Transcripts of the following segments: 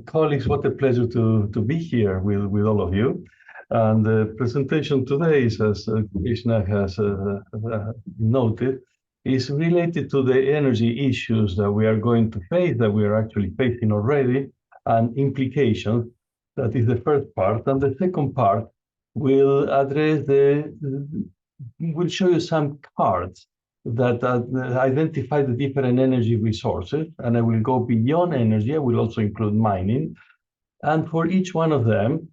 colleagues, what a pleasure to be here with all of you. And the presentation today, is, as Krishna has noted, is related to the energy issues that we are going to face, that we are actually facing already, and implications. That is the first part. And the second part will address will show you some cards that identify the different energy resources, and I will go beyond energy. I will also include mining. And for each one of them,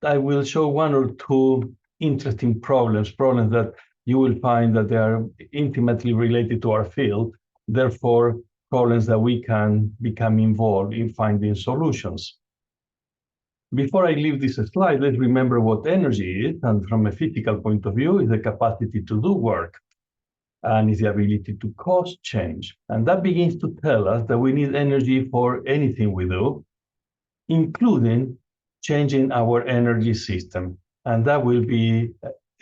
I will show one or two interesting problems that you will find that they are intimately related to our field, therefore problems that we can become involved in finding solutions. Before I leave this slide, let's remember what energy is, and from a physical point of view, is the capacity to do work, and is the ability to cause change. And that begins to tell us that we need energy for anything we do, including changing our energy system. And that will be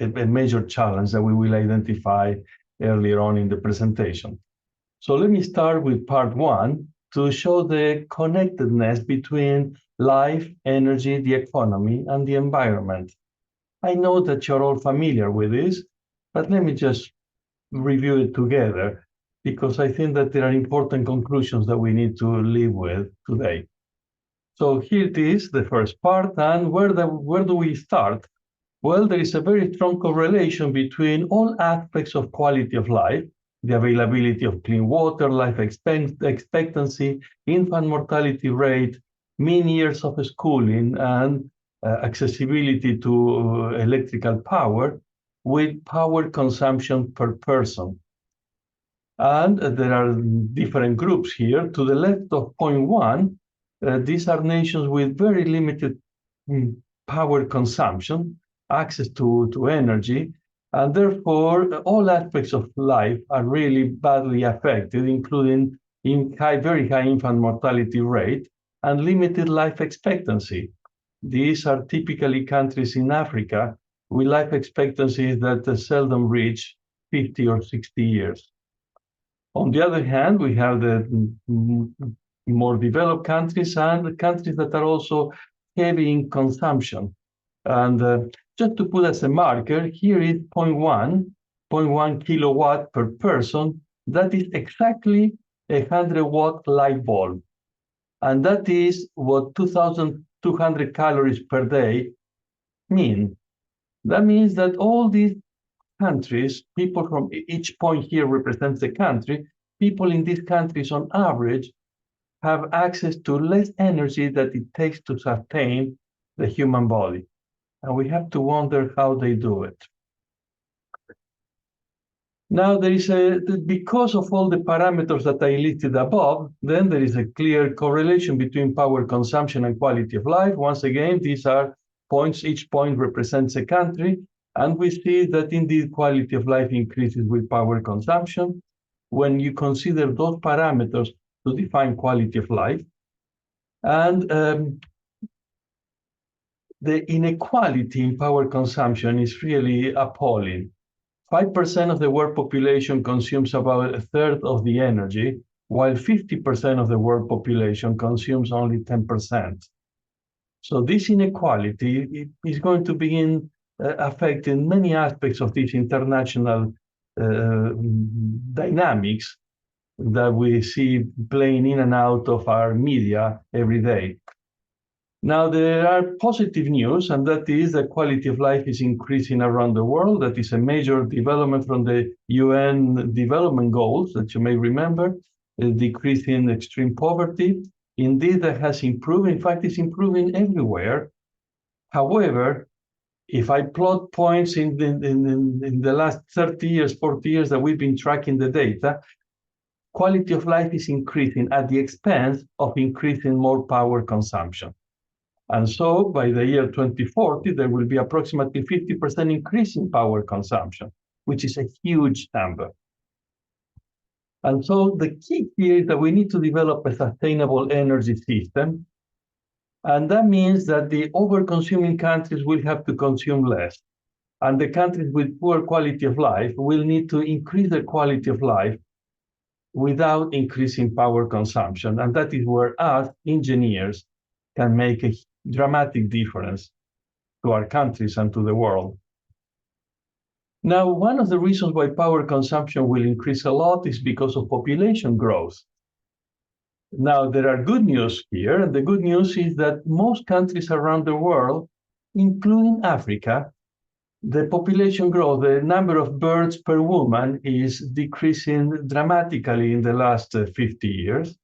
a major challenge that we will identify earlier on in the presentation. So let me start with part one to show the connectedness between life, energy, the economy, and the environment. I know that you're all familiar with this, but let me just review it together, because I think that there are important conclusions that we need to live with today. So here it is, the first part, and where do we start? Well, there is a very strong correlation between all aspects of quality of life, the availability of clean water, life expectancy, infant mortality rate, mean years of schooling, and accessibility to electrical power, with power consumption per person. And there are different groups here. To the left of point one, these are nations with very limited power consumption, access to energy, and therefore all aspects of life are really badly affected, including very high infant mortality rate and limited life expectancy. These are typically countries in Africa with life expectancies that seldom reach 50 or 60 years. On the other hand, we have the more developed countries and the countries that are also heavy in consumption. And just to put as a marker, here is 0.1 kilowatt per person. That is exactly a 100-watt light bulb. And that is what 2,200 calories per day mean. That means that all these countries, people from each point here represents a country, people in these countries on average have access to less energy that it takes to sustain the human body. And we have to wonder how they do it. Now, there is because of all the parameters that I listed above, then there is a clear correlation between power consumption and quality of life. Once again, these are points, each point represents a country, and we see that indeed quality of life increases with power consumption when you consider those parameters to define quality of life. And the inequality in power consumption is really appalling. 5% of the world population consumes about a third of the energy, while 50% of the world population consumes only 10%. So this inequality is going to begin affecting many aspects of this international dynamics that we see playing in and out of our media every day. Now, there are positive news, and that is that quality of life is increasing around the world. That is a major development from the UN development goals that you may remember, decreasing extreme poverty. Indeed, that has improved. In fact, it's improving everywhere. However, if I plot points in the last 30 years, 40 years that we've been tracking the data, quality of life is increasing at the expense of increasing more power consumption. And so by the year 2040, there will be approximately 50% increase in power consumption, which is a huge number. And so the key here is that we need to develop a sustainable energy system. And that means that the over-consuming countries will have to consume less. And the countries with poor quality of life will need to increase their quality of life without increasing power consumption. And that is where us, engineers, can make a dramatic difference to our countries and to the world. Now, one of the reasons why power consumption will increase a lot is because of population growth. Now, there are good news here, and the good news is that most countries around the world, including Africa, the population growth, the number of births per woman is decreasing dramatically in the last 50 years.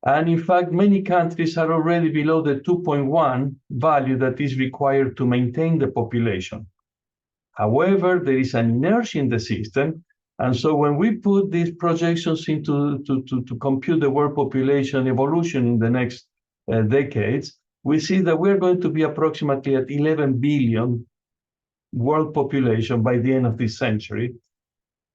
And in fact, many countries are already below the 2.1 value that is required to maintain the population. However, there is an inertia in the system. And so when we put these projections into to compute the world population evolution in the next decades, we see that we're going to be approximately at 11 billion world population by the end of this century.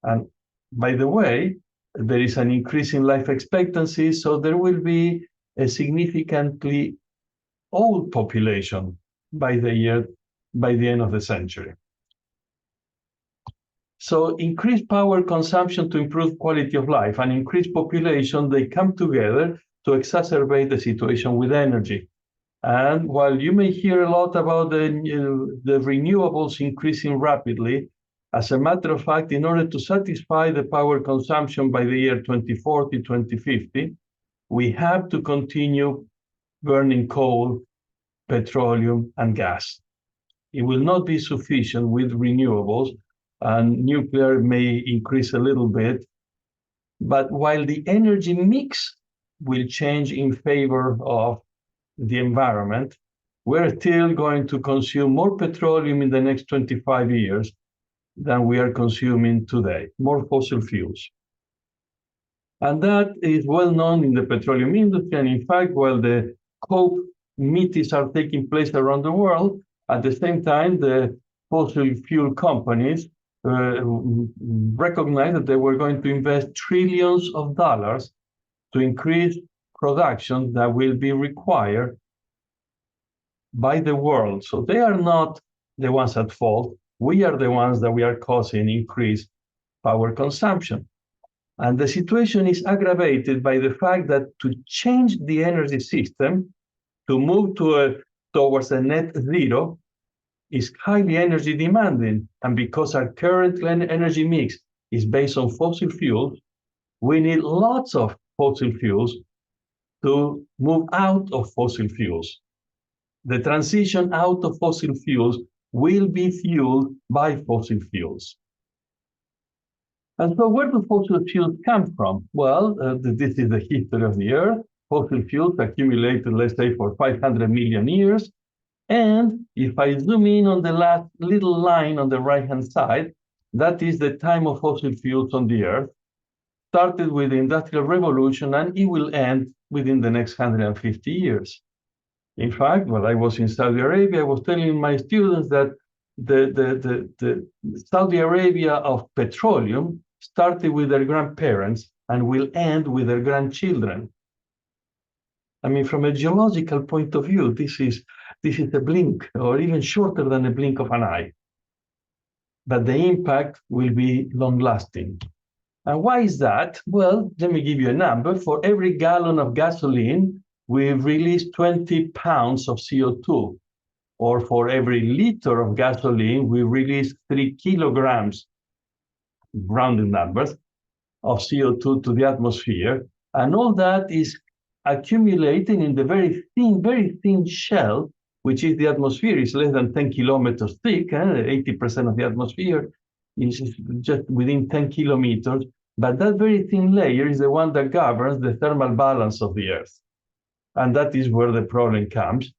And by the way, there is an increase in life expectancy, so there will be a significantly old population by the end of the century. So increased power consumption to improve quality of life and increased population, they come together to exacerbate the situation with energy. And while you may hear a lot about the renewables increasing rapidly, as a matter of fact, in order to satisfy the power consumption by the year 2040, 2050, we have to continue burning coal, petroleum, and gas. It will not be sufficient with renewables, and nuclear may increase a little bit. But while the energy mix will change in favor of the environment, we're still going to consume more petroleum in the next 25 years than we are consuming today, more fossil fuels. And that is well known in the petroleum industry. And in fact, while the COP meetings are taking place around the world, at the same time, the fossil fuel companies recognized that they were going to invest trillions of dollars to increase production that will be required by the world. So they are not the ones at fault. We are the ones that we are causing increased power consumption. And the situation is aggravated by the fact that to change the energy system, to move towards a net zero, is highly energy demanding. And because our current energy mix is based on fossil fuels, we need lots of fossil fuels to move out of fossil fuels. The transition out of fossil fuels will be fueled by fossil fuels. And so where do fossil fuels come from? Well, this is the history of the Earth. Fossil fuels accumulated, let's say, for 500 million years. And if I zoom in on the last little line on the right-hand side, that is the time of fossil fuels on the Earth. Started with the Industrial Revolution, and it will end within the next 150 years. In fact, when I was in Saudi Arabia, I was telling my students that the Saudi Arabia of petroleum started with their grandparents and will end with their grandchildren. I mean, from a geological point of view, this is a blink, or even shorter than a blink of an eye. But the impact will be long-lasting. And why is that? Well, let me give you a number. For every gallon of gasoline, we release 20 pounds of CO2. Or for every liter of gasoline, we release 3 kilograms, rounded numbers, of CO2 to the atmosphere. And all that is accumulating in the very thin shell, which is the atmosphere. Is less than 10 kilometers thick. 80% of the atmosphere is just within 10 kilometers. But that very thin layer is the one that governs the thermal balance of the Earth. And that is where the problem comes.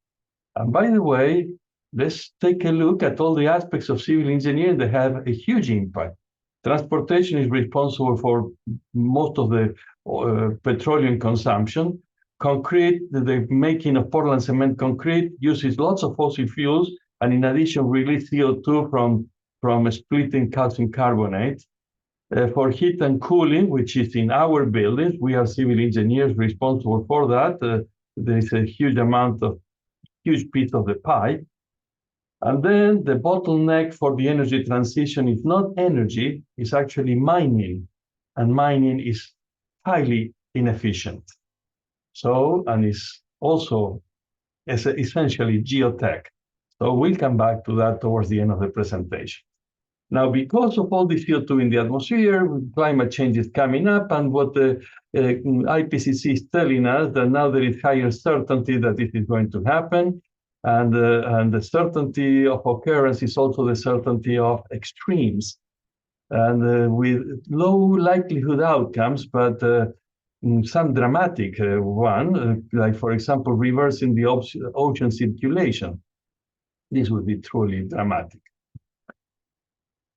And by the way, let's take a look at all the aspects of civil engineering that have a huge impact. Transportation is responsible for most of the petroleum consumption. Concrete, the making of Portland cement concrete uses lots of fossil fuels, and in addition, release CO2 from splitting calcium carbonate. For heat and cooling, which is in our buildings, we are civil engineers responsible for that. There is a huge piece of the pie. And then the bottleneck for the energy transition is not energy, it's actually mining. And mining is highly inefficient. So, and it's also essentially geotech. So we'll come back to that towards the end of the presentation. Now, because of all the CO2 in the atmosphere, climate change is coming up, and what the IPCC is telling us that now there is higher certainty that this is going to happen, and the certainty of occurrence is also the certainty of extremes, and with low likelihood outcomes, but some dramatic one, like for example, reversing the ocean circulation. This would be truly dramatic.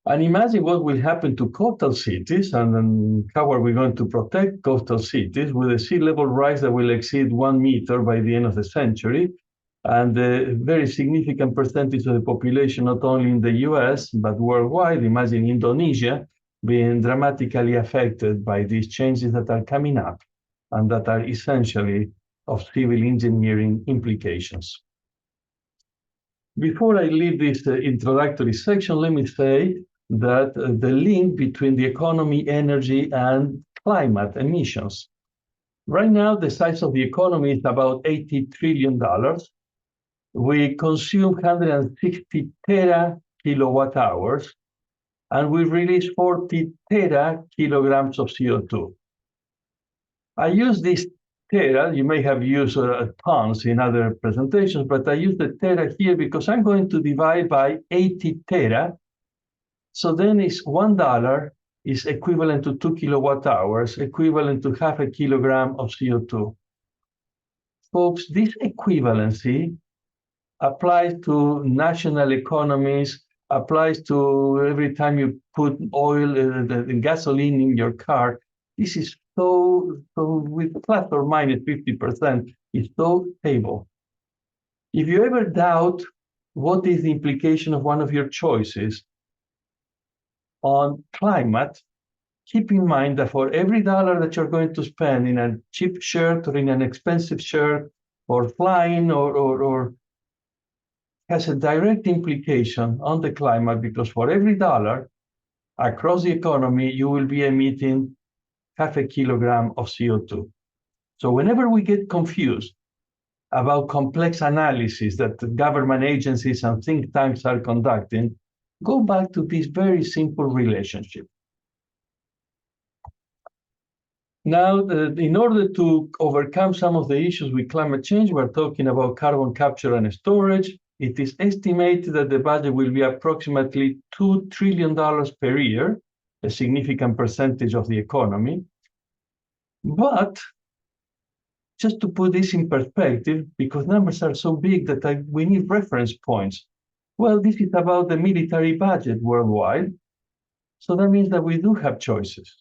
And imagine what will happen to coastal cities, and then how are we going to protect coastal cities with a sea level rise that will exceed 1 meter by the end of the century, and a very significant percentage of the population, not only in the US, but worldwide. Imagine Indonesia being dramatically affected by these changes that are coming up and that are essentially of civil engineering implications. Before I leave this introductory section, let me say that the link between the economy, energy, and climate emissions. Right now, the size of the economy is about $80 trillion. We consume 160 tera kilowatt hours, and we release 40 tera kilograms of CO2. I use this tera, you may have used tons in other presentations, but I use the tera here because I'm going to divide by 80 tera. So then it's $1 is equivalent to 2 kilowatt hours, equivalent to half a kilogram of CO2. Folks, this equivalency applies to national economies, applies to every time you put oil, the gasoline in your car. This is so with plus or minus 50%, is so stable. If you ever doubt what is the implication of one of your choices on climate, keep in mind that for every dollar that you're going to spend in a cheap shirt or in an expensive shirt or flying or has a direct implication on the climate, because for every dollar across the economy, you will be emitting half a kilogram of CO2. So whenever we get confused about complex analysis that government agencies and think tanks are conducting, go back to this very simple relationship. Now, in order to overcome some of the issues with climate change, we're talking about carbon capture and storage. It is estimated that the budget will be approximately $2 trillion per year, a significant percentage of the economy. But just to put this in perspective, because numbers are so big that we need reference points. Well, this is about the military budget worldwide. So that means that we do have choices.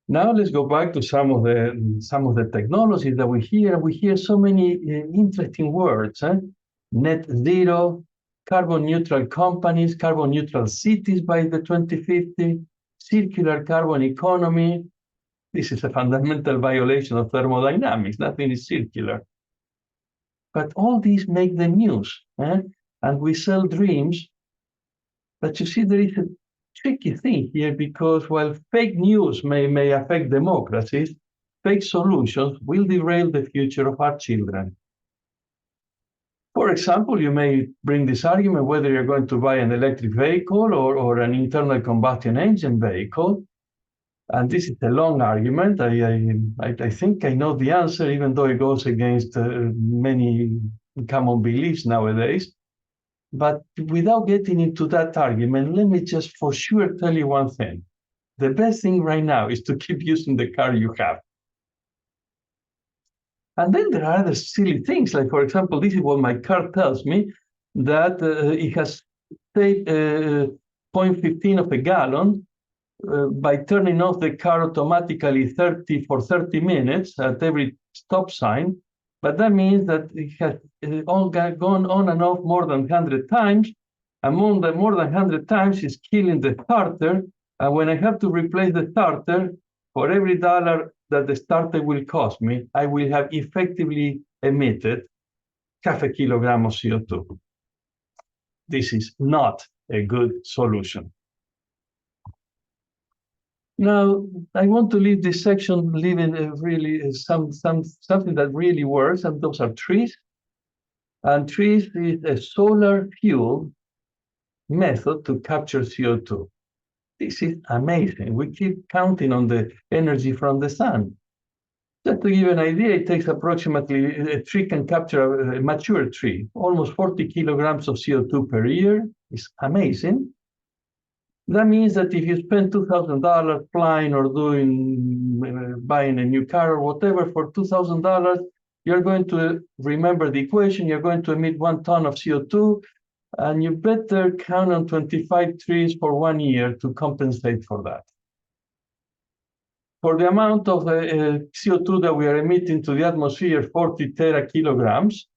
Now let's go back to some of the technologies that we hear. We hear so many interesting words: net zero, carbon neutral companies, carbon neutral cities by the 2050, circular carbon economy. This is a fundamental violation of thermodynamics. Nothing is circular. But all these make the news, and we sell dreams. But you see, there is a tricky thing here, because while fake news may affect democracies, fake solutions will derail the future of our children. For example, you may bring this argument whether you're going to buy an electric vehicle or an internal combustion engine vehicle. And this is a long argument. I think I know the answer, even though it goes against many common beliefs nowadays. But without getting into that argument, let me just for sure tell you one thing. The best thing right now is to keep using the car you have. And then there are other silly things, like, for example, this is what my car tells me, that it has saved 0.15 of a gallon by turning off the car automatically for 30 minutes at every stop sign. But that means that it has gone on and off more than 100 times. And more than 100 times is killing the starter. And when I have to replace the starter, for every dollar that the starter will cost me, I will have effectively emitted half a kilogram of CO2. This is not a good solution. Now, I want to leave this section leaving really something that really works, and those are trees. And trees is a solar fuel method to capture CO2. This is amazing. We keep counting on the energy from the sun. Just to give you an idea, it takes approximately, a tree can capture, a mature tree, almost 40 kilograms of CO2 per year. It's amazing. That means that if you spend $2,000 flying or buying a new car or whatever for $2,000, you're going to remember the equation, you're going to emit 1 ton of CO2, and you better count on 25 trees for 1 year to compensate for that. For the amount of CO2 that we are emitting to the atmosphere, 40 tera kilograms,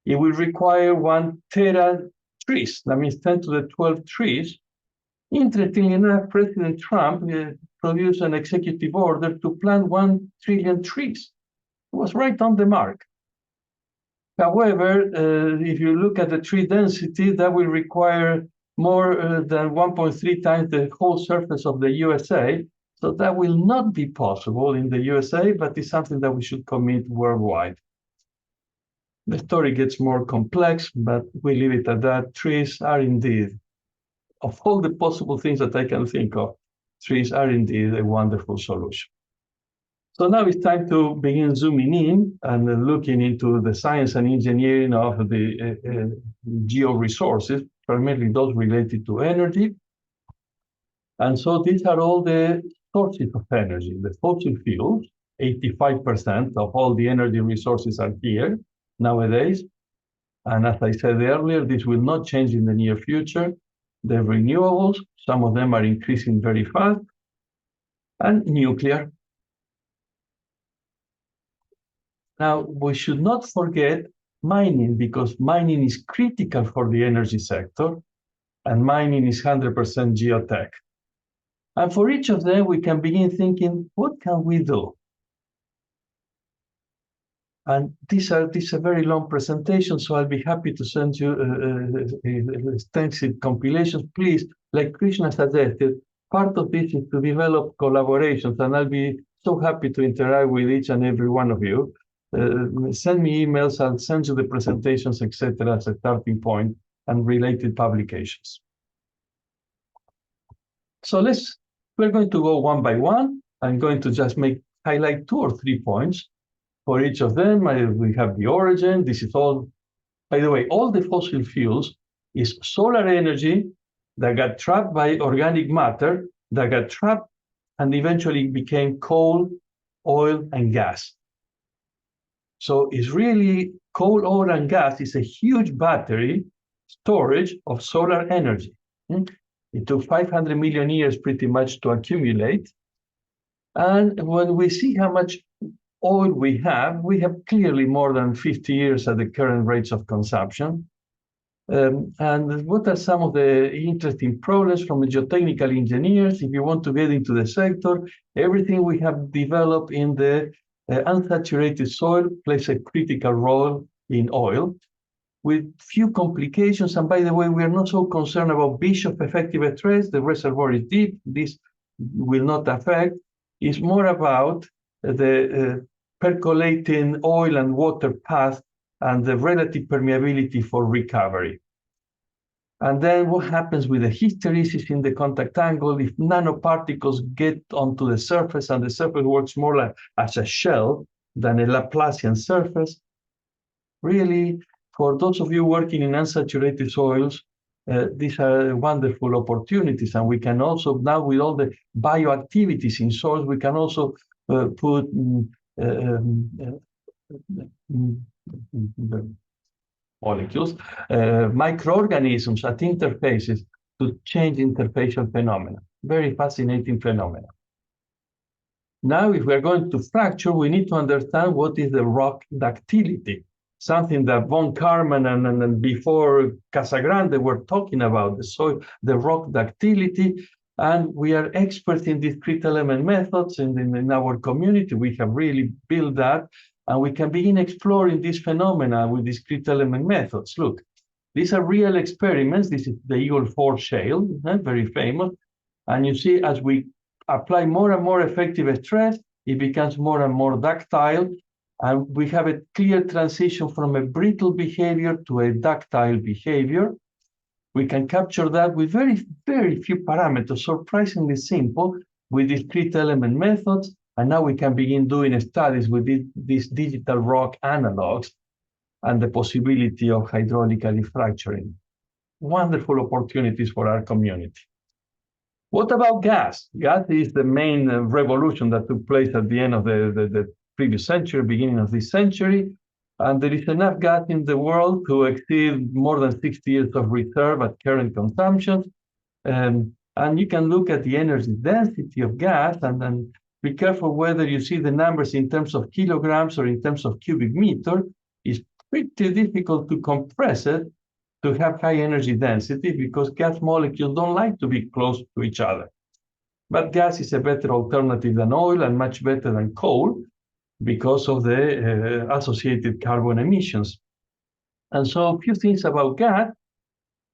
it will require 1 tera trees. That means 10 to the 12 trees. Interestingly enough, President Trump produced an executive order to plant 1 trillion trees. It was right on the mark. However, if you look at the tree density, that will require more than 1.3 times the whole surface of the USA. So that will not be possible in the USA, but it's something that we should commit worldwide. The story gets more complex, but we leave it at that. Trees are indeed, of all the possible things that I can think of, trees are indeed a wonderful solution. So now it's time to begin zooming in and looking into the science and engineering of the geo-resources, primarily those related to energy. And so these are all the sources of energy. The fossil fuels, 85% of all the energy resources are here nowadays. And as I said earlier, this will not change in the near future. The renewables, some of them are increasing very fast, and nuclear. Now, we should not forget mining, because mining is critical for the energy sector, and mining is 100% geotech. And for each of them, we can begin thinking, what can we do? And this is a very long presentation, so I'll be happy to send you extensive compilations. Please, like Krishna suggested, part of this is to develop collaborations, and I'll be so happy to interact with each and every one of you. Send me emails, I'll send you the presentations, etc., as a starting point, and related publications. So we're going to go one by one. I'm going to just highlight 2 or 3 points. For each of them, we have the origin. This is all, by the way, all the fossil fuels is solar energy that got trapped by organic matter, that got trapped and eventually became coal, oil, and gas. So it's really coal, oil, and gas is a huge battery storage of solar energy. It took 500 million years pretty much to accumulate. And when we see how much oil we have clearly more than 50 years at the current rates of consumption. And what are some of the interesting problems from the geotechnical engineers? If you want to get into the sector, everything we have developed in the unsaturated soil plays a critical role in oil, with few complications. And by the way, we are not so concerned about Bishop effective stress. The reservoir is deep. This will not affect. It's more about the percolating oil and water path and the relative permeability for recovery. And then what happens with the hysteresis in the contact angle if nanoparticles get onto the surface and the surface works more like as a shell than a Laplacian surface? Really, for those of you working in unsaturated soils, these are wonderful opportunities. And we can also, now with all the bioactivities in soils, we can also put molecules, microorganisms at interfaces to change interfacial phenomena. Very fascinating phenomena. Now, if we're going to fracture, we need to understand what is the rock ductility, something that von Karman and before Casagrande were talking about, the rock ductility. And we are experts in discrete element methods in our community. We have really built that, and we can begin exploring these phenomena with discrete element methods. Look, these are real experiments. This is the Eagle 4 shale, very famous. And you see, as we apply more and more effective stress, it becomes more and more ductile, and we have a clear transition from a brittle behavior to a ductile behavior. We can capture that with very, very few parameters, surprisingly simple, with discrete element methods. And now we can begin doing studies with these digital rock analogs and the possibility of hydraulically fracturing. Wonderful opportunities for our community. What about gas? Gas is the main revolution that took place at the end of the previous century, beginning of this century. And there is enough gas in the world to exceed more than 60 years of reserve at current consumption. And you can look at the energy density of gas and then be careful whether you see the numbers in terms of kilograms or in terms of cubic meter. It's pretty difficult to compress it to have high energy density because gas molecules don't like to be close to each other. But gas is a better alternative than oil and much better than coal because of the associated carbon emissions. And so a few things about gas.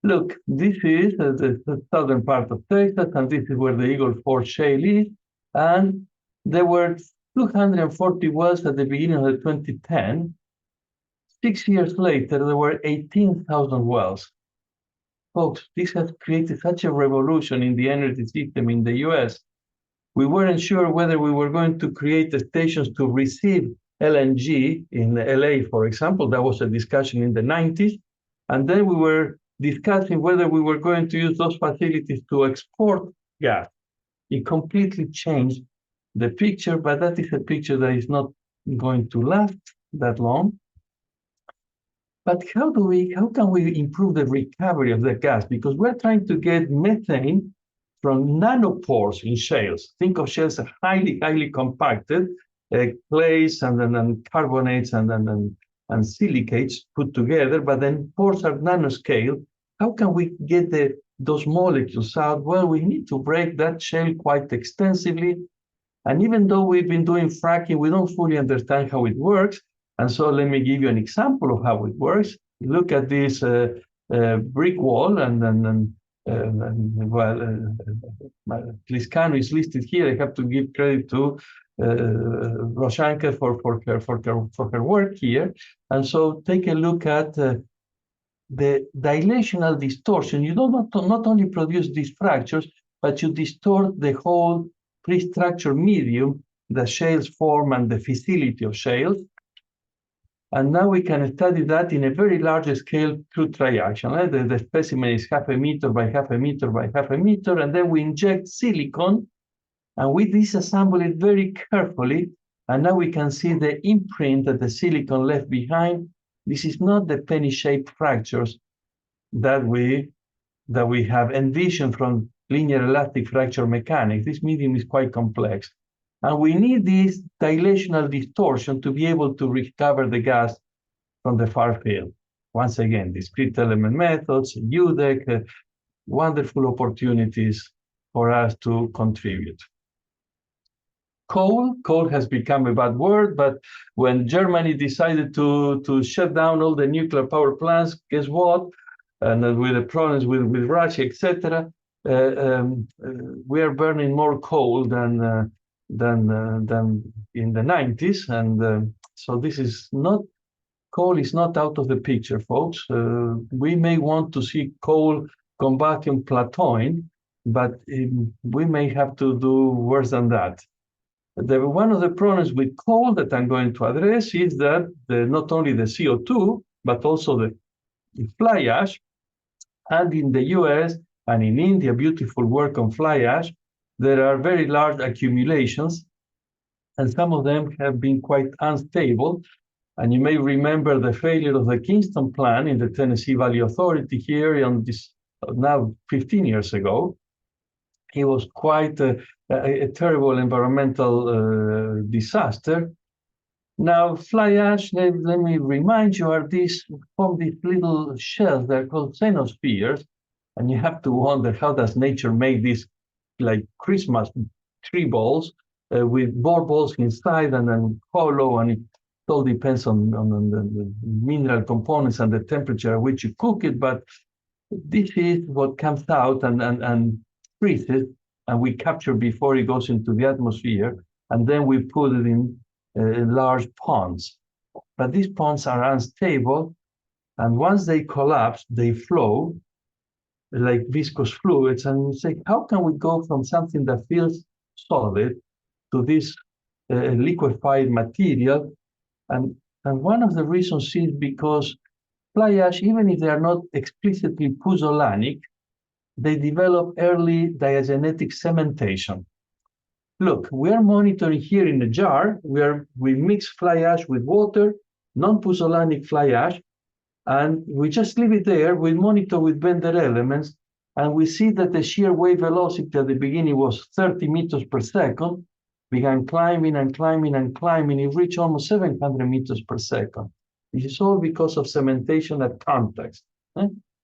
Look, this is the southern part of Texas, and this is where the Eagle Ford Shale is. And there were 240 wells at the beginning of the 2010. 6 years later, there were 18,000 wells. Folks, this has created such a revolution in the energy system in the US. We weren't sure whether we were going to create stations to receive LNG in LA, for example. That was a discussion in the 90s. And then we were discussing whether we were going to use those facilities to export gas. It completely changed the picture, but that is a picture that is not going to last that long. But how can we improve the recovery of the gas? Because we're trying to get methane from nanopores in shales. Think of shales as highly, highly compacted, clays and carbonates and silicates put together, but then pores are nanoscale. How can we get those molecules out? Well, we need to break that shale quite extensively. And even though we've been doing fracking, we don't fully understand how it works. And so let me give you an example of how it works. Look at this brick wall, and Liscano is listed here. I have to give credit to Roshanka for her work here. And so take a look at the dilational distortion. You don't not only produce these fractures, but you distort the whole pre-structured medium, the shales form and the facility of shales. And now we can study that in a very large scale through triaction. The specimen is 0.5 meter by 0.5 meter by 0.5 meter, and then we inject silicon, and we disassemble it very carefully, and now we can see the imprint that the silicon left behind. This is not the penny-shaped fractures that we have envisioned from linear elastic fracture mechanics. This medium is quite complex. And we need this dilational distortion to be able to recover the gas from the far field. Once again, discrete element methods, UDEC, wonderful opportunities for us to contribute. Coal has become a bad word, but when Germany decided to shut down all the nuclear power plants, guess what? And with the problems with Russia, etc., we are burning more coal than in the 90s, and so this is not, coal is not out of the picture, folks. We may want to see coal combustion plateauing, but we may have to do worse than that. One of the problems with coal that I'm going to address is that not only the CO2, but also the fly ash, and in the US and in India, beautiful work on fly ash, there are very large accumulations, and some of them have been quite unstable. And you may remember the failure of the Kingston plant in the Tennessee Valley Authority here on this now 15 years ago. It was quite a terrible environmental disaster. Now, fly ash, let me remind you, are these little shells. They're called Cenospheres, and you have to wonder, how does nature make these like Christmas tree balls with board balls inside and then hollow, and it all depends on the mineral components and the temperature at which you cook it, but this is what comes out and freezes. and we capture before it goes into the atmosphere, and then we put it in large ponds. But these ponds are unstable, and once they collapse, they flow like viscous fluids, and we say, how can we go from something that feels solid to this liquefied material? And one of the reasons is because fly ash, even if they are not explicitly pozzolanic, they develop early diagenetic cementation. Look, we are monitoring here in a jar where we mix fly ash with water, non-pozzolanic fly ash, and we just leave it there. We monitor with Bender elements, and we see that the shear wave velocity at the beginning was 30 meters per second, began climbing and climbing and climbing. It reached almost 700 meters per second. This is all because of cementation at contact.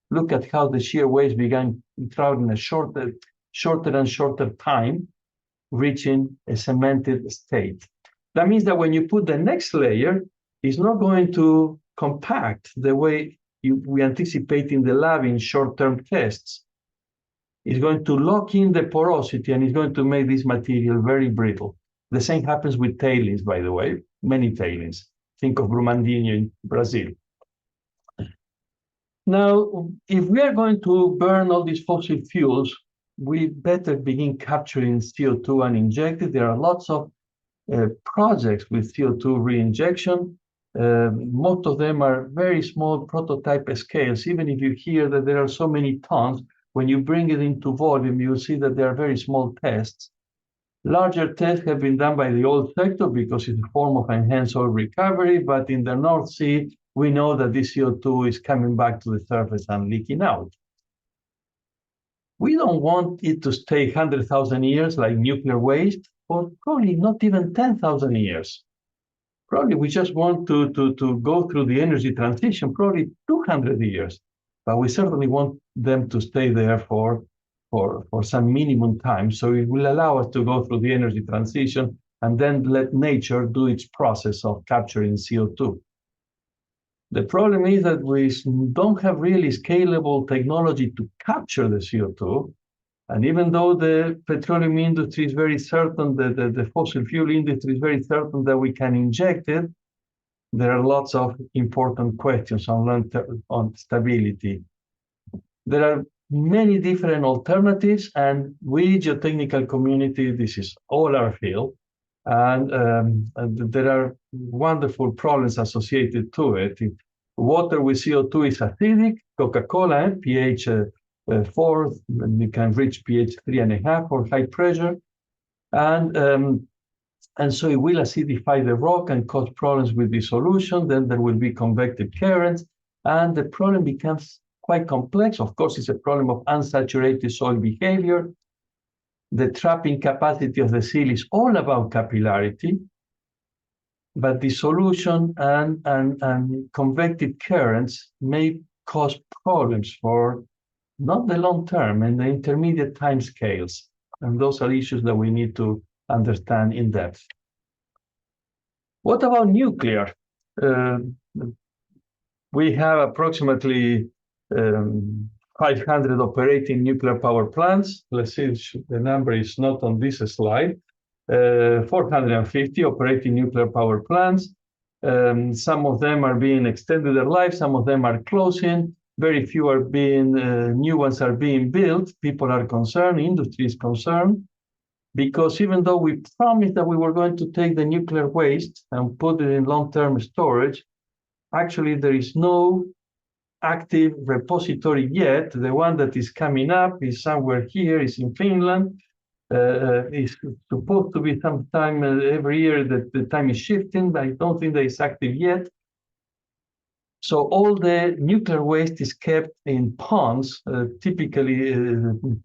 Look at how the shear waves began traveling a shorter and shorter time, reaching a cemented state. That means that when you put the next layer, it's not going to compact the way we anticipate in the lab in short-term tests. It's going to lock in the porosity, and it's going to make this material very brittle. The same happens with tailings, by the way, many tailings. Think of Brumadinho in Brazil. Now, if we are going to burn all these fossil fuels, we better begin capturing CO2 and inject it. There are lots of projects with CO2 reinjection. Most of them are very small prototype scales. Even if you hear that there are so many tons, when you bring it into volume, you'll see that there are very small tests. Larger tests have been done by the oil sector because it's a form of enhanced oil recovery, but in the North Sea, we know that this CO2 is coming back to the surface and leaking out. We don't want it to stay 100,000 years like nuclear waste, or probably not even 10,000 years. Probably we just want to go through the energy transition, probably 200 years. But we certainly want them to stay there for some minimum time. So it will allow us to go through the energy transition and then let nature do its process of capturing CO2. The problem is that we don't have really scalable technology to capture the CO2. And even though the petroleum industry is very certain, the fossil fuel industry is very certain that we can inject it, there are lots of important questions on stability. There are many different alternatives, and we, geotechnical community, this is all our field, and there are wonderful problems associated to it. Water with CO2 is acidic. Coca-Cola, pH 4, you can reach pH 3.5 for high pressure, and so it will acidify the rock and cause problems with dissolution. Then there will be convective currents, and the problem becomes quite complex. Of course, it's a problem of unsaturated soil behavior. The trapping capacity of the seal is all about capillarity, but dissolution and convective currents may cause problems for not the long term and the intermediate time scales. And those are issues that we need to understand in depth. What about nuclear? We have approximately 500 operating nuclear power plants. Let's see, the number is not on this slide. 450 operating nuclear power plants. Some of them are being extended their life, some of them are closing. Very few are being, new ones are being built. People are concerned, industry is concerned, because even though we promised that we were going to take the nuclear waste and put it in long-term storage, actually there is no active repository yet. The one that is coming up is somewhere here, is in Finland. It's supposed to be sometime every year that the time is shifting, but I don't think that it's active yet. So all the nuclear waste is kept in ponds, typically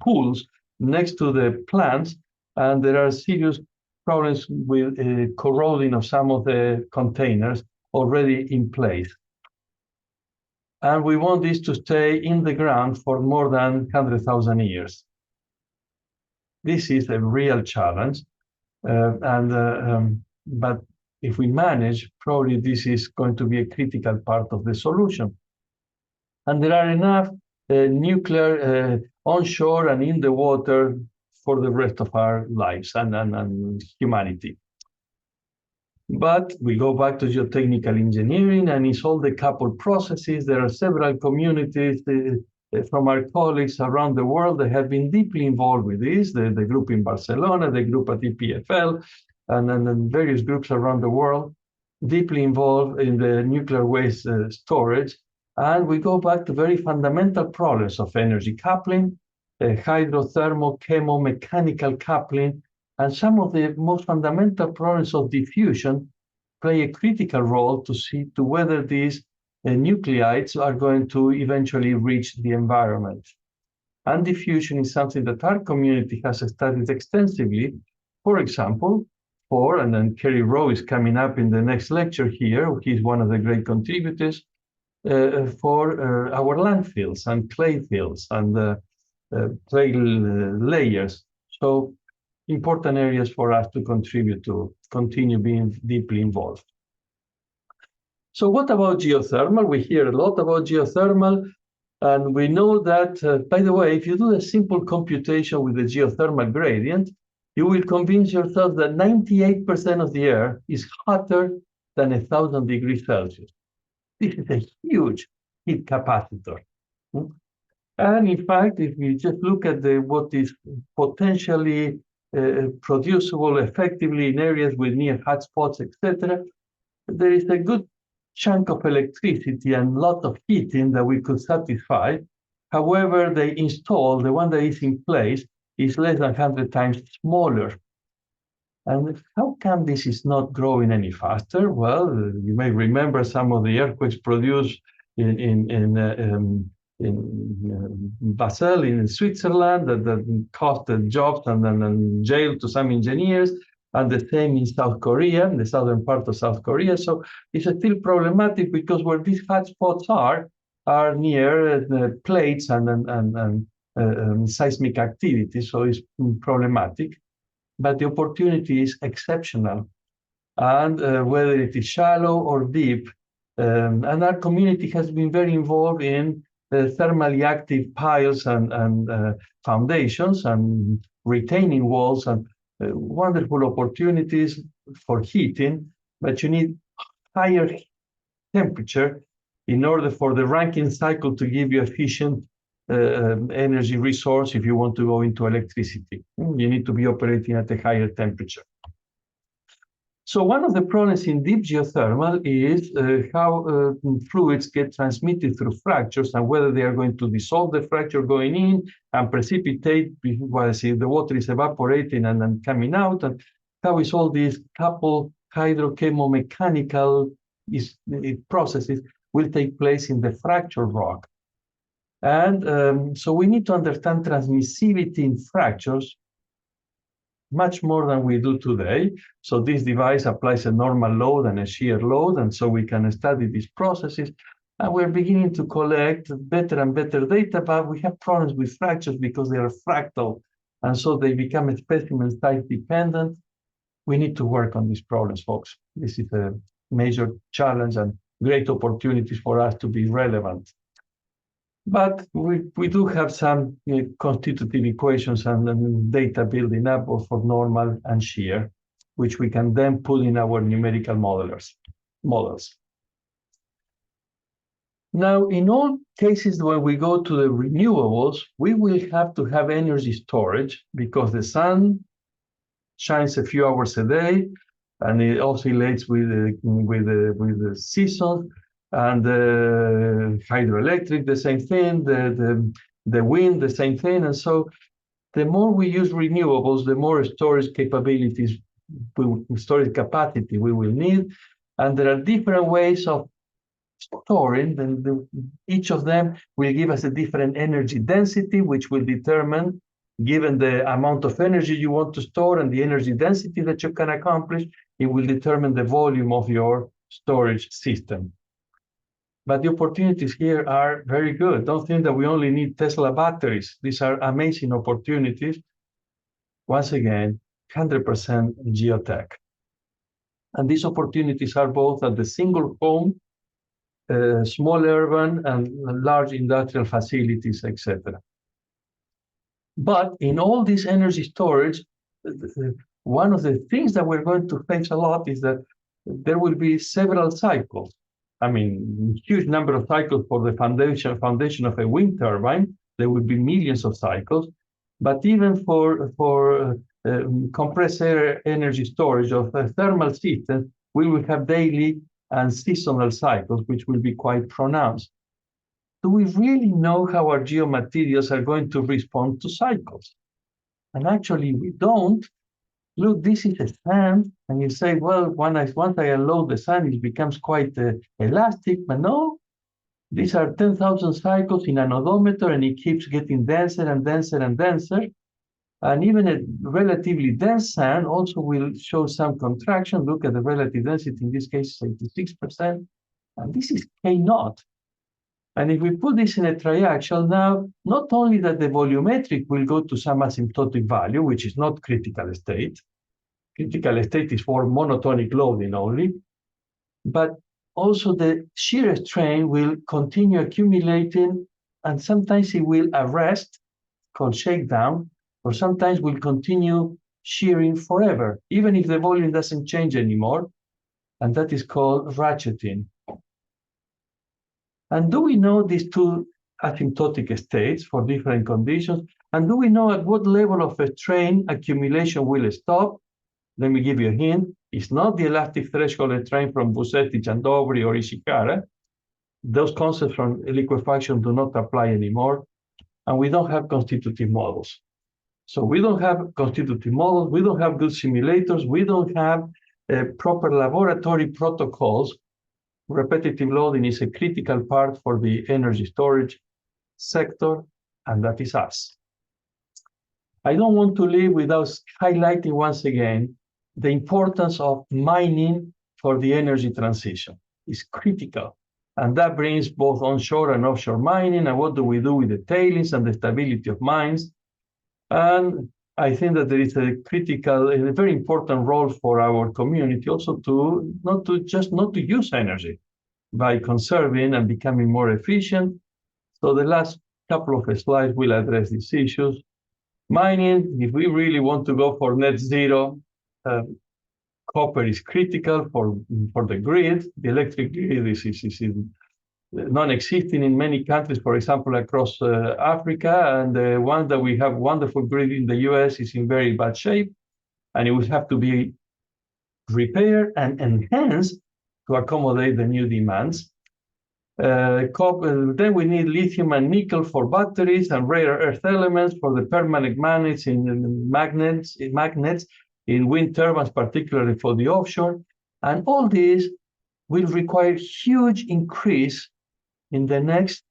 pools next to the plants, and there are serious problems with corroding of some of the containers already in place. And we want this to stay in the ground for more than 100,000 years. This is a real challenge, but if we manage, probably this is going to be a critical part of the solution. And there are enough nuclear onshore and in the water for the rest of our lives and humanity. But we go back to geotechnical engineering, and it's all the coupled processes. There are several communities from our colleagues around the world that have been deeply involved with this, the group in Barcelona, the group at EPFL, and various groups around the world, deeply involved in the nuclear waste storage. And we go back to very fundamental problems of energy coupling, hydrothermal, chemomechanical coupling, and some of the most fundamental problems of diffusion play a critical role to see to whether these nuclides are going to eventually reach the environment. And diffusion is something that our community has studied extensively. For example, and then Kerry Rowe is coming up in the next lecture here. He's one of the great contributors for our landfills and clay fields and clay layers. So important areas for us to contribute to continue being deeply involved. So what about geothermal? We hear a lot about geothermal, and we know that, by the way, if you do a simple computation with the geothermal gradient, you will convince yourself that 98% of the air is hotter than 1,000 degrees Celsius. This is a huge heat capacitor. And in fact, if you just look at what is potentially producible effectively in areas with near hotspots, etc., there is a good chunk of electricity and a lot of heating that we could satisfy. However, the one that is in place, is less than 100 times smaller. And how come this is not growing any faster? Well, you may remember some of the earthquakes produced in Basel in Switzerland that cost jobs and jail to some engineers, and the same in South Korea, in the southern part of South Korea. So it's still problematic because where these hotspots are near the plates and seismic activity, so it's problematic. But the opportunity is exceptional. And whether it is shallow or deep, and our community has been very involved in thermally active piles and foundations and retaining walls and wonderful opportunities for heating, but you need higher temperature in order for the Rankine cycle to give you efficient energy resource. If you want to go into electricity, you need to be operating at a higher temperature. So one of the problems in deep geothermal is how fluids get transmitted through fractures and whether they are going to dissolve the fracture going in and precipitate while the water is evaporating and then coming out, and how is all these coupled hydrochemomechanical processes will take place in the fracture rock. And so we need to understand transmissivity in fractures much more than we do today. So this device applies a normal load and a shear load, and so we can study these processes. And we're beginning to collect better and better data, but we have problems with fractures because they are fractal, and so they become specimen size dependent. We need to work on these problems, folks. This is a major challenge and great opportunities for us to be relevant. But we do have some constitutive equations and data building up both for normal and shear, which we can then put in our numerical models. Now, in all cases when we go to the renewables, we will have to have energy storage because the sun shines a few hours a day, and it oscillates with the seasons. And the hydroelectric, the same thing, the wind, the same thing. And so the more we use renewables, the more storage capabilities, storage capacity we will need. And there are different ways of storing, and each of them will give us a different energy density, which will determine, given the amount of energy you want to store and the energy density that you can accomplish, it will determine the volume of your storage system. But the opportunities here are very good. Don't think that we only need Tesla batteries. These are amazing opportunities. Once again, 100% geotech. And these opportunities are both at the single home, small urban and large industrial facilities, etc. But in all this energy storage, one of the things that we're going to face a lot is that there will be several cycles. I mean, huge number of cycles for the foundation of a wind turbine. There will be millions of cycles. But even for compressed air energy storage of thermal systems, we will have daily and seasonal cycles, which will be quite pronounced. Do we really know how our geomaterials are going to respond to cycles? And actually, we don't. Look, this is a sand, and you say, well, once I unload the sand, it becomes quite elastic. But no, these are 10,000 cycles in an odometer, and it keeps getting denser and denser and denser. And even a relatively dense sand also will show some contraction. Look at the relative density, in this case, 86%. And this is K naught. And if we put this in a triaxial, now, not only that the volumetric will go to some asymptotic value, which is not critical state. Critical state is for monotonic loading only. But also the shear strain will continue accumulating, and sometimes it will arrest, called shakedown, or sometimes will continue shearing forever, even if the volume doesn't change anymore. And that is called ratcheting. And do we know these two asymptotic states for different conditions? And do we know at what level of a strain accumulation will stop? Let me give you a hint. It's not the elastic threshold strain from Busetti, Chandobri, or Ishihara. Those concepts from liquefaction do not apply anymore. And we don't have constitutive models. So we don't have constitutive models. We don't have good simulators. We don't have proper laboratory protocols. Repetitive loading is a critical part for the energy storage sector, and that is us. I don't want to leave without highlighting once again the importance of mining for the energy transition. It's critical. And that brings both onshore and offshore mining, and what do we do with the tailings and the stability of mines. And I think that there is a critical and a very important role for our community also to not to use energy by conserving and becoming more efficient. So the last couple of slides will address these issues. Mining, if we really want to go for net zero, copper is critical for the grid. The electric grid is non-existing in many countries, for example, across Africa, and the one that we have wonderful grid in the US is in very bad shape, and it will have to be repaired and enhanced to accommodate the new demands. Then we need lithium and nickel for batteries and rare earth elements for the permanent magnets in magnets in wind turbines, particularly for the offshore. And all this will require huge increase in the next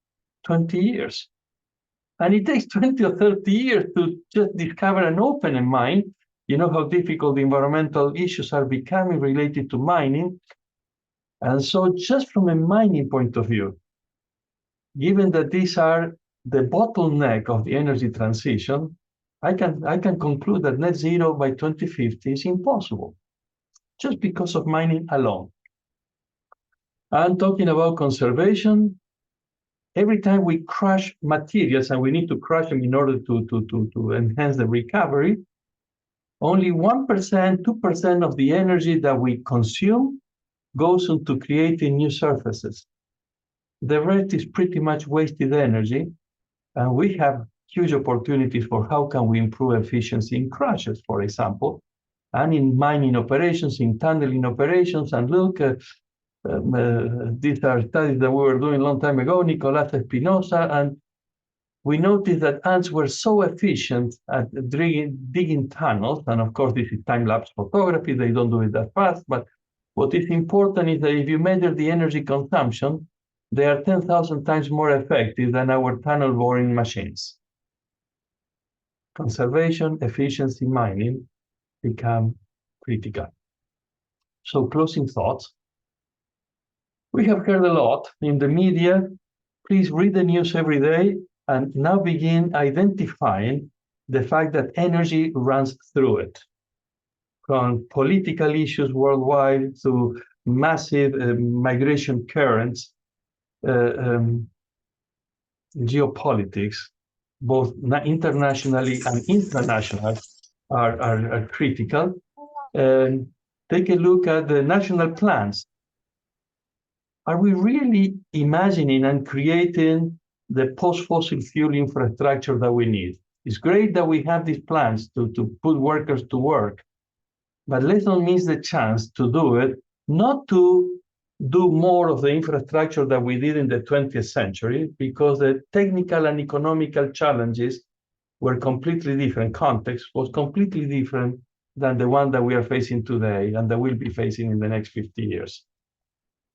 20 years. And it takes 20 or 30 years to just discover and open a mine. You know how difficult the environmental issues are becoming related to mining. And so just from a mining point of view, given that these are the bottleneck of the energy transition, I can conclude that net zero by 2050 is impossible, just because of mining alone. And talking about conservation, every time we crush materials, and we need to crush them in order to enhance the recovery, only 1%, 2% of the energy that we consume goes into creating new surfaces. The rest is pretty much wasted energy, and we have huge opportunities for how can we improve efficiency in crushes, for example, and in mining operations, in tunneling operations. And look, these are studies that we were doing a long time ago, Nicolás Espinosa, and we noticed that ants were so efficient at digging tunnels, and of course this is time-lapse photography, they don't do it that fast, but what is important is that if you measure the energy consumption, they are 10,000 times more effective than our tunnel boring machines. Conservation, efficiency, mining become critical. So closing thoughts. We have heard a lot in the media. Please read the news every day and now begin identifying the fact that energy runs through it. From political issues worldwide to massive migration currents, geopolitics, both internationally and international, are critical. Take a look at the national plans. Are we really imagining and creating the post-fossil fuel infrastructure that we need? It's great that we have these plans to put workers to work, but let's not miss the chance to do it, not to do more of the infrastructure that we did in the 20th century, because the technical and economical challenges were completely different. Context was completely different than the one that we are facing today and that we'll be facing in the next 50 years.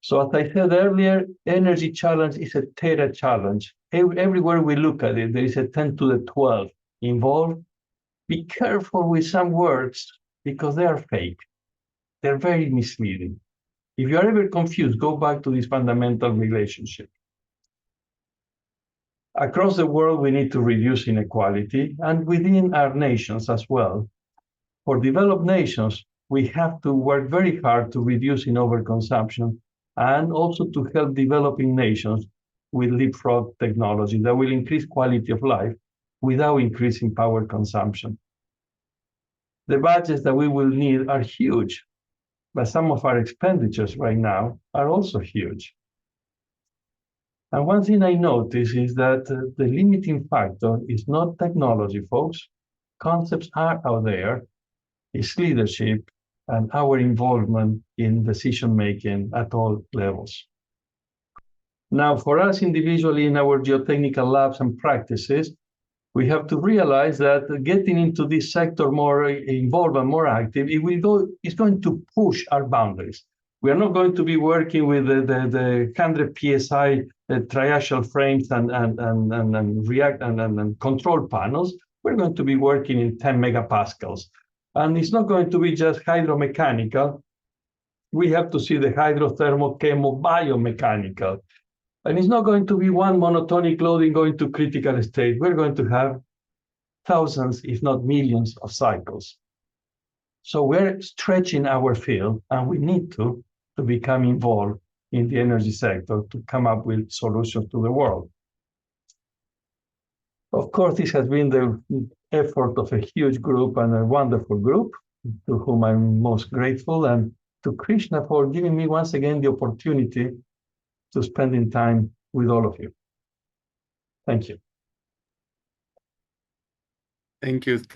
So as I said earlier, energy challenge is a theta challenge. Everywhere we look at it, there is a 10 to the 12 involved. Be careful with some words because they are fake. They're very misleading. If you're ever confused, go back to this fundamental relationship. Across the world, we need to reduce inequality, and within our nations as well. For developed nations, we have to work very hard to reduce in overconsumption and also to help developing nations with leapfrog technology that will increase quality of life without increasing power consumption. The budgets that we will need are huge, but some of our expenditures right now are also huge. And one thing I notice is that the limiting factor is not technology, folks. Concepts are out there. It's leadership and our involvement in decision-making at all levels. Now, for us individually in our geotechnical labs and practices, we have to realize that getting into this sector more involved and more active, it's going to push our boundaries. We are not going to be working with the 100 PSI triaxial frames and control panels. We're going to be working in 10 megapascals. And it's not going to be just hydromechanical. We have to see the hydrothermal, chemo, biomechanical. And it's not going to be one monotonic loading going to critical state. We're going to have thousands, if not millions, of cycles. So we're stretching our field, and we need to become involved in the energy sector to come up with solutions to the world. Of course, this has been the effort of a huge group and a wonderful group to whom I'm most grateful, and to Krishna for giving me once again the opportunity to spending time with all of you. Thank you. Thank you.